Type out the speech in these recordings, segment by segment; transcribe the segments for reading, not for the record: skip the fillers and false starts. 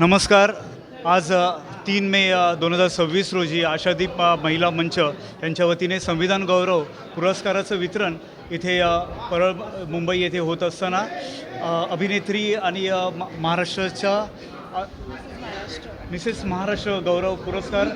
नमस्कार. आज 3 मे 2026 रोजी आशादीप महिला मंच यांच्या वतीने संविधान गौरव पुरस्काराचं वितरण इथे परळ मुंबई येथे होत असताना अभिनेत्री आणि महाराष्ट्राच्या मिसेस महाराष्ट्र गौरव पुरस्कार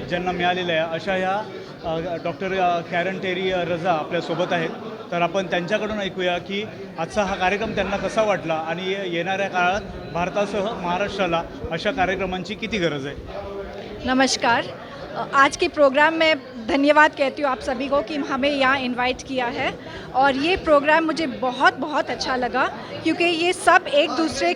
ज्यांना मिळालेला आहे अशा ह्या डॉक्टर कॅरन टेरी रजा आपल्यासोबत आहेत. तर आपण त्यांच्याकडून ऐकूया की आजचा हा कार्यक्रम त्यांना कसा वाटला आणि येणाऱ्या काळात भारतासह महाराष्ट्राला अशा कार्यक्रमांची किती गरज आहे. नमस्कार। आज के प्रोग्राम में धन्यवाद कहती हूँ आप सभी को कि हमें यहाँ इनवाइट किया है और ये प्रोग्राम मुझे बहुत बहुत अच्छा लगा क्योंकि ये सब एक दूसरे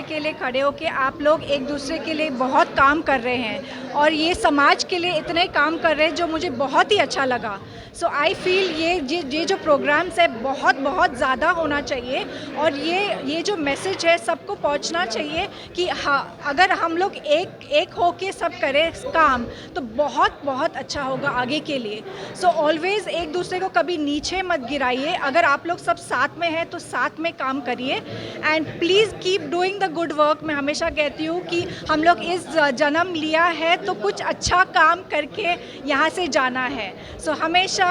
के लिए खड़े होके आप लोग एक दूसरे के लिए बहुत काम कर रहे हैं और ये समाज के लिए इतने काम कर रहे हैं जो मुझे बहुत ही अच्छा लगा। सो आई फील ये जो प्रोग्राम्स है बहुत बहुत ज़्यादा होना चाहिए और ये जो मैसेज है सबको पहुंचना चाहिए कि हाँ अगर हम लोग एक होके सब करें काम तो बहुत बहुत अच्छा होगा आगे के लिए। सो ऑलवेज़ एक दूसरे को कभी नीचे मत गिराइए। अगर आप लोग सब साथ में हैं तो साथ में काम करिए end please keep doing the good work. मैं हमेशा कहती हूँ कि हम लोग इस जन्म लिया है तो कुछ अच्छा काम करके यहाँ से जाना है। सो हमेशा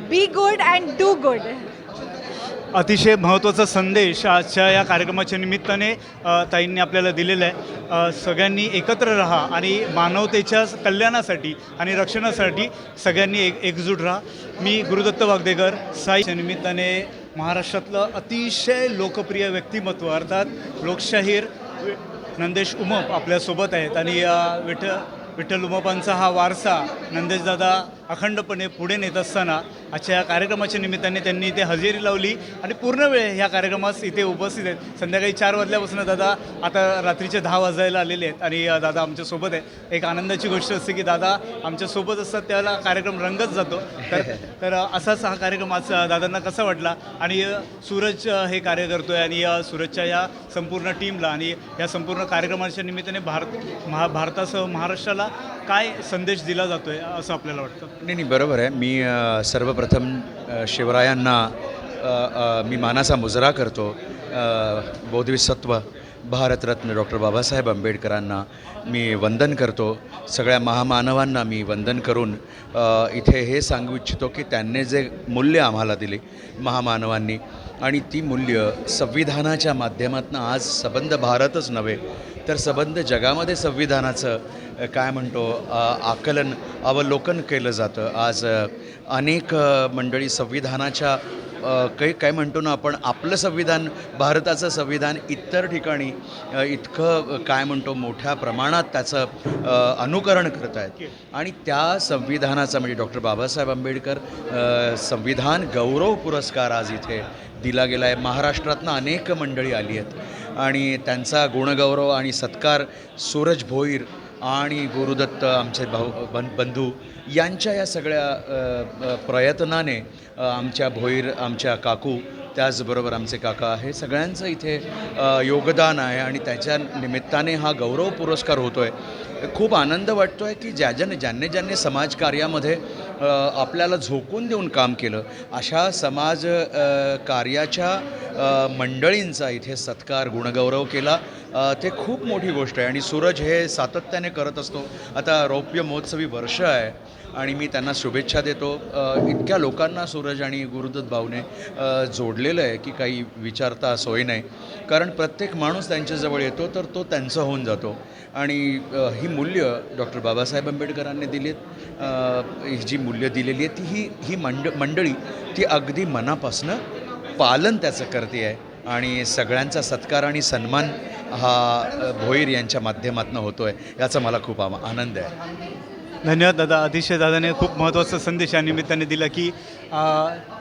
be good end do good. अतिशय महत्त्वाचा संदेश आजच्या या कार्यक्रमाच्या निमित्ताने ताईंनी आपल्याला दिलेला आहे. सगळ्यांनी एकत्र राहा आणि मानवतेच्या कल्याणासाठी आणि रक्षणासाठी सगळ्यांनी एकजूट राहा. मी गुरुदत्त वागदेकर. साईच्या निमित्ताने महाराष्ट्रातलं अतिशय लोकप्रिय व्यक्तिमत्व अर्थात लोकशाहीर नंदेश उमप आपल्यासोबत आहेत आणि विठ्ठल उमपांचा हा वारसा नंदेशदादा अखंडपणे पुढे नेत असताना आजच्या या कार्यक्रमाच्या निमित्ताने त्यांनी इथे हजेरी लावली आणि पूर्ण वेळ ह्या कार्यक्रमास इथे उपस्थित आहेत. संध्याकाळी 4 वाजल्यापासून दादा आता रात्रीचे 10 वाजायला आलेले आहेत आणि दादा आमच्यासोबत आहे. एक आनंदाची गोष्ट असते की दादा आमच्यासोबत असतात त्यावेळेला कार्यक्रम रंगत जातो. तर असाच हा कार्यक्रम आज दादांना कसा वाटला आणि सूरज हे कार्य करतो आहे आणि सूरजच्या या संपूर्ण टीमला आणि या संपूर्ण कार्यक्रमाच्या निमित्ताने भारतासह महाराष्ट्राला काय संदेश दिला जातो आहे असं आपल्याला वाटतं. नाही बरोबर आहे. मी सर्वप्रथम शिवरायांना मी मानाचा मुजरा करतो. बोधिसत्व भारतरत्न डॉक्टर बाबासाहेब आंबेडकरांना मी वंदन करतो. सगळ्या महामानवांना मी वंदन करून इथे हे सांगू इच्छितो की त्यांनी जे मूल्य आम्हाला दिली महामानवांनी आणि ती मूल्य संविधानाच्या माध्यमातून आज सबंध भारतच नव्हे तर सबंध जगामध्ये संविधानाचं काय म्हणतो आकलन अवलोकन केलं जातं. आज अनेक मंडळी संविधानाच्या काय म्हणतो ना आपण आपलं संविधान भारताचं संविधान इतर ठिकाणी इतकं काय म्हणतो मोठ्या प्रमाणात त्याचं अनुकरण करत आहेत आणि त्या संविधानाचा म्हणजे डॉक्टर बाबासाहेब आंबेडकर संविधान गौरव पुरस्कार आज इथे दिला गेला आहे. महाराष्ट्रातनं अनेक मंडळी आली आहेत आणि त्यांचा गुणगौरव आणि सत्कार सूरज भोईर आणि गुरुदत्त आमचे बंधू यांच्या या सगळ्या प्रयत्नाने आमच्या भोईर आमच्या काकू त्याचबरोबर आमचे काका हे सगळ्यांचं इथे योगदान आहे आणि त्याच्या निमित्ताने हा गौरव पुरस्कार होतो आहे. खूप आनंद वाटतो आहे की ज्यांनी समाजकार्यामध्ये आपल्याला झोकून देऊन काम केलं अशा समाज कार्याच्या मंडळींचा इथे सत्कार गुणगौरव केला. ते खूप मोठी गोष्ट आहे आणि सूरज हे सातत्याने करत असतो. आता रौप्य महोत्सवी वर्ष आहे आणि मी त्यांना शुभेच्छा देतो. इतक्या लोकांना सूरज आणि गुरुदत्त भाऊने जोडलेलं आहे की काही विचारता सोय नाही. कारण प्रत्येक माणूस त्यांच्याजवळ येतो तर तो त्यांचा होऊन जातो आणि ही मूल्य डॉक्टर बाबासाहेब आंबेडकरांनी दिलीत. ही जी मूल्य दिलेली आहे ती ही मंडळी ती अगदी मनापासनं पालन त्याचं करते आहे आणि सगळ्यांचा सत्कार आणि सन्मान हा भोईर यांच्या माध्यमातून होतो आहे याचा मला खूप आनंद आहे. धन्यवाद दादा. अतिशय दादाने खूप महत्त्वाचा संदेश या निमित्ताने दिला की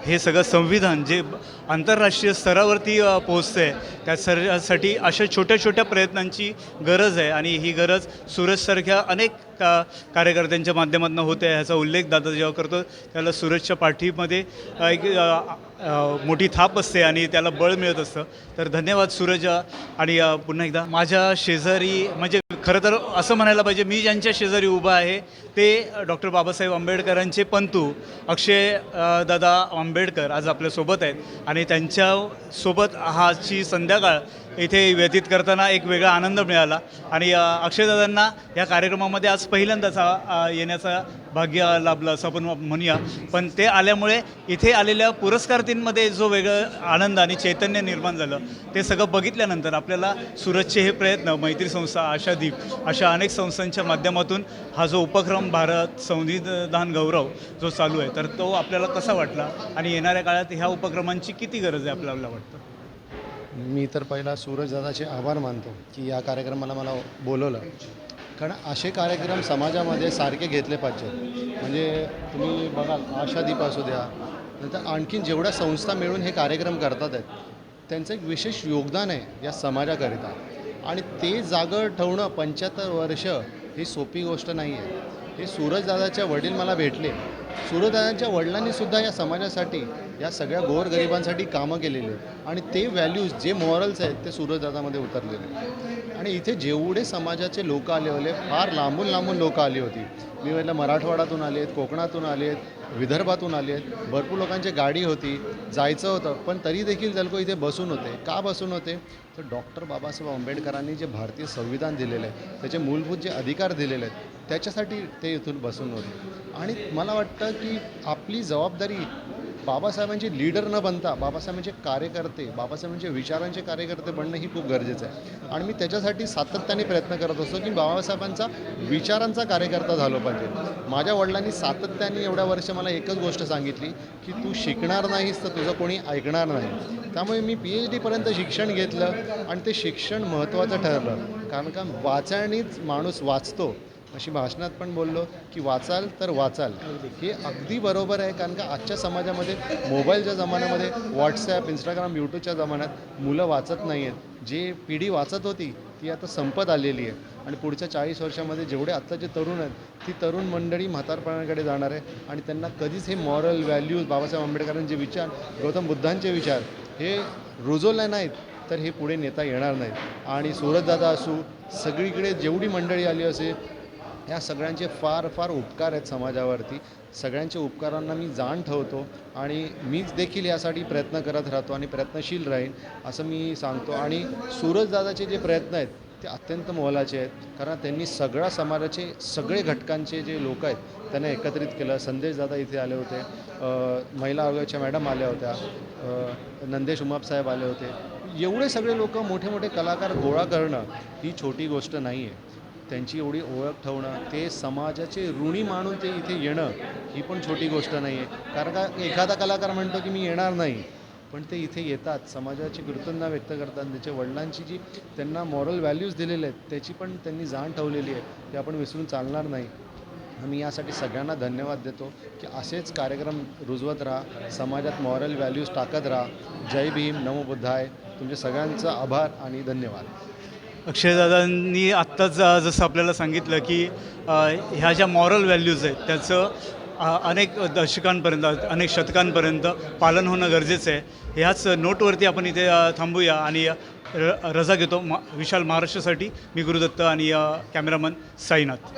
हे सगळं संविधान जे आंतरराष्ट्रीय स्तरावरती पोहोचतं आहे त्यासाठी अशा छोट्या छोट्या प्रयत्नांची गरज आहे आणि ही गरज सूरजसारख्या अनेक कार्यकर्त्यांच्या माध्यमातून होते आहे ह्याचा उल्लेख दादा जेव्हा करतो त्याला सूरजच्या पाठीमध्ये एक मोठी थाप असते आणि त्याला बळ मिळत असतं. तर धन्यवाद सूरज. आणि पुन्हा एकदा माझ्या शेजारी म्हणजे खरं तर असं म्हणायला पाहिजे, मी ज्यांच्या शेजारी उभा आहे ते डॉक्टर बाबासाहेब आंबेडकरांचे पंतू अक्षय दादा आंबेडकर आज आपल्यासोबत आहेत आणि त्यांच्यासोबत हाची संध्याकाळ इथे व्यतीत करताना एक वेगळा आनंद मिळाला आणि अक्षयदादांना या कार्यक्रमामध्ये आज पहिल्यांदाच येण्याचा भाग्य लाभलं असं आपण म्हणूया. पण ते आल्यामुळे इथे आलेल्या पुरस्कारार्थींमध्ये जो वेगळं आनंद आणि चैतन्य निर्माण झालं ते सगळं बघितल्यानंतर आपल्याला सूरजचे हे प्रयत्न, मैत्री संस्था, आशादीप अशा अनेक संस्थांच्या माध्यमातून हा जो उपक्रम भारत संविधान गौरव जो चालू आहे तर तो आपल्याला कसा वाटला आणि येणाऱ्या काळात ह्या उपक्रमांची किती गरज आहे आपल्याला वाटतं? मी तर पहिला सूरज दादाचे आभार मानतो की या कार्यक्रमाला मला बोलवलं, कारण असे कार्यक्रम समाजामध्ये सारखे घेतले पाहिजेत. म्हणजे तुम्ही बघाल आशादीप असू द्या, नंतर आणखीन जेवढ्या संस्था मिळून हे कार्यक्रम करतात आहेत त्यांचं एक विशेष योगदान आहे या समाजाकरिता आणि ते जागं ठेवणं 75 वर्ष ही सोपी गोष्ट नाही आहे. हे सूरजदादाच्या वडील मला भेटले. सूरजदादांच्या वडिलांनीसुद्धा या समाजासाठी, या सगळ्या गोरगरिबांसाठी कामं केलेली आहेत आणि ते व्हॅल्यूज, जे मॉरल्स आहेत ते सूरजदादामध्ये उतरलेले आहेत. आणि इथे जेवढे समाजाचे लोक आले होते, फार लांबून लांबून लोक आली होती. मी म्हटलं मराठवाड्यातून आले आहेत, कोकणातून आले आहेत, विदर्भातून आले आहेत, भरपूर लोकांची गाडी होती, जायचं होतं, पण तरी देखील लोक इथे बसून होते. का बसून होते? तर डॉक्टर बाबासाहेब आंबेडकरांनी जे भारतीय संविधान दिलेलं आहे, त्याचे मूलभूत जे अधिकार दिलेले आहेत त्याच्यासाठी ते इथून बसून होते. आणि मला वाटतं की आपली जबाबदारी बाबासाहेबांची लीडर न बनता बाबासाहेबांचे कार्यकर्ते, बाबासाहेबांचे विचारांचे कार्यकर्ते बनणं ही खूप गरजेचं आहे. आणि मी त्याच्यासाठी सातत्याने प्रयत्न करत असतो की बाबासाहेबांचा विचारांचा कार्यकर्ता झालो पाहिजे. माझ्या वडिलांनी सातत्याने एवढ्या वर्ष मला एकच गोष्ट सांगितली की तू शिकणार नाहीस तर तुझं कोणी ऐकणार नाही. त्यामुळे मी PhD पर्यंत शिक्षण घेतलं आणि ते शिक्षण महत्त्वाचं ठरलं, कारण का वाचण्यानेच माणूस वाचतो. अशी भाषणात पण बोललो की वाचाल तर वाचाल, हे अगदी बरोबर आहे. कारण का आजच्या समाजामध्ये, मोबाईलच्या जमान्यामध्ये, व्हॉट्सॲप, इंस्टाग्राम, यूट्यूबच्या जमान्यात मुलं वाचत नाही आहेत. जे पिढी वाचत होती ती आता संपत आलेली आहे आणि पुढच्या 40 वर्षामध्ये जेवढे आत्ताचे तरुण आहेत ती तरुण मंडळी म्हातारपणाकडे जाणार आहे आणि त्यांना कधीच हे मॉरल व्हॅल्यूज, बाबासाहेब आंबेडकरांचे विचार, गौतम बुद्धांचे विचार हे रुजवले नाहीत तर हे पुढे नेता येणार नाहीत. आणि सूरजदादा असू, सगळीकडे जेवढी मंडळी आली असेल, या सगळ्यांचे फार फार उपकार आहेत समाजावरती. सगळ्यांच्या उपकारांना मी जाण ठेवतो आणि मीच देखील यासाठी प्रयत्न करत राहतो आणि प्रयत्नशील राहीन असं मी सांगतो. आणि सूरजदादाचे जे प्रयत्न आहेत ते अत्यंत मोलाचे आहेत, कारण त्यांनी सगळ्या समाजाचे, सगळे घटकांचे जे लोक आहेत त्यांना एकत्रित केलं. संदेशदादा इथे आले होते, महिला आयोगाच्या मॅडम आल्या होत्या, नंदेश उमापसाहेब आले होते. एवढे सगळे लोक, मोठे मोठे कलाकार गोळा करणं ही छोटी गोष्ट नाही आहे. त्यांची एवढी ओळख ठेवणं, ते समाजाचे ऋणी मानून ते इथे येणं ही पण छोटी गोष्ट नाही आहे. कारण का एखादा कलाकार म्हणतो की मी येणार नाही, पण ते इथे येतात, समाजाची कृतज्ञता व्यक्त करतात. त्याच्या वडिलांची जी त्यांना मॉरल व्हॅल्यूज दिलेले आहेत त्याची पण त्यांनी जाण ठेवलेली आहे, ते आपण विसरून चालणार नाही. मी यासाठी सगळ्यांना धन्यवाद देतो की असेच कार्यक्रम रुजवत राहा, समाजात मॉरल व्हॅल्यूज टाकत राहा. जय भीम, नमो बुद्धाय. तुमचे सगळ्यांचा आभार आणि धन्यवाद. अक्षयदादांनी आत्ताच जसं आपल्याला सांगितलं की ह्या ज्या मॉरल व्हॅल्यूज आहेत त्याचं अनेक दशकांपर्यंत, अनेक शतकांपर्यंत पालन होणं गरजेचं आहे. ह्याच नोटवरती आपण इथे थांबूया आणि रजा घेतो. विशाल महाराष्ट्रासाठी मी गुरुदत्त आणि कॅमेरामन साईनाथ.